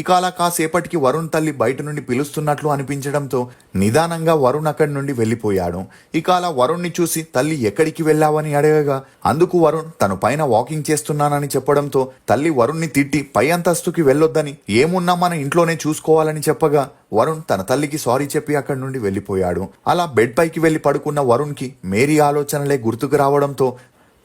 ఇక అలా కాసేపటికి వరుణ్ తల్లి బయట నుండి పిలుస్తున్నట్లు అనిపించడంతో నిదానంగా వరుణ్ అక్కడి నుండి వెళ్ళిపోయాడు. ఇక అలా వరుణ్ని చూసి తల్లి ఎక్కడికి వెళ్ళావని అడగగా అందుకు వరుణ్ తను పైన వాకింగ్ చేస్తున్నానని చెప్పడంతో తల్లి వరుణ్ని తిట్టి పై అంతస్తుకి వెళ్ళొద్దని, ఏమున్నా మన ఇంట్లోనే చూసుకోవాలని చెప్పగా వరుణ్ తన తల్లికి సారీ చెప్పి అక్కడి నుండి వెళ్ళిపోయాడు. అలా బెడ్ పైకి వెళ్లి పడుకున్న వరుణ్ కి మేరీ ఆలోచనలే గుర్తుకు రావడంతో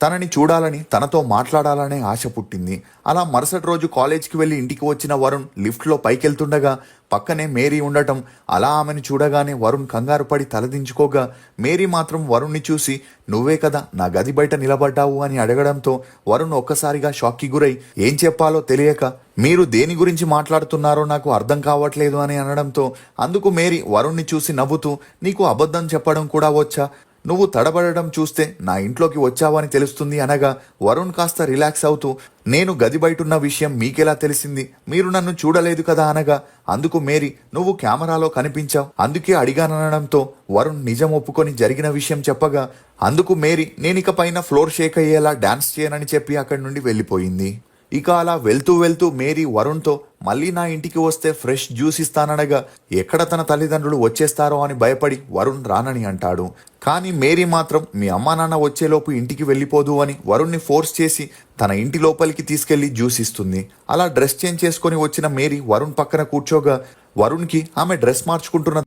తనని చూడాలని, తనతో మాట్లాడాలనే ఆశ పుట్టింది. అలా మరుసటి రోజు కాలేజ్కి వెళ్లి ఇంటికి వచ్చిన వరుణ్ లిఫ్ట్లో పైకెళ్తుండగా పక్కనే మేరీ ఉండటం, అలా ఆమెను చూడగానే వరుణ్ కంగారు పడి తలదించుకోగా మేరీ మాత్రం వరుణ్ని చూసి నువ్వే కదా నా గది బయట నిలబడ్డావు అని అడగడంతో వరుణ్ ఒక్కసారిగా షాక్కి గురై ఏం చెప్పాలో తెలియక మీరు దేని గురించి మాట్లాడుతున్నారో నాకు అర్థం కావట్లేదు అని అనడంతో అందుకు మేరీ వరుణ్ని చూసి నవ్వుతూ నీకు అబద్ధం చెప్పడం కూడా వచ్చా, నువ్వు తడబడడం చూస్తే నా ఇంట్లోకి వచ్చావని తెలుస్తుంది అనగా వరుణ్ కాస్త రిలాక్స్ అవుతూ నేను గది బయటున్న విషయం మీకెలా తెలిసింది, మీరు నన్ను చూడలేదు కదా అనగా అందుకు మేరీ నువ్వు కెమెరాలో కనిపించావు అందుకే అడిగాననడంతో వరుణ్ నిజం ఒప్పుకొని జరిగిన విషయం చెప్పగా అందుకు మేరీ నేనిక పైన ఫ్లోర్ షేక్ అయ్యేలా డాన్స్ చేయనని చెప్పి అక్కడి నుండి వెళ్ళిపోయింది. ఇక అలా వెళ్తూ వెళ్తూ మేరీ వరుణ్తో మళ్ళీ నా ఇంటికి వస్తే ఫ్రెష్ జ్యూస్ ఇస్తాననగా ఎక్కడ తన తల్లిదండ్రులు వచ్చేస్తారో అని భయపడి వరుణ్ రానని అంటాడు. కానీ మేరీ మాత్రం మీ అమ్మా నాన్న వచ్చేలోపు ఇంటికి వెళ్ళిపోదు అని వరుణ్ని ఫోర్స్ చేసి తన ఇంటి లోపలికి తీసుకెళ్లి జ్యూస్ ఇస్తుంది. అలా డ్రెస్ చేంజ్ చేసుకుని వచ్చిన మేరీ వరుణ్ పక్కన కూర్చోగా వరుణ్కి ఆమె డ్రెస్ మార్చుకుంటున్న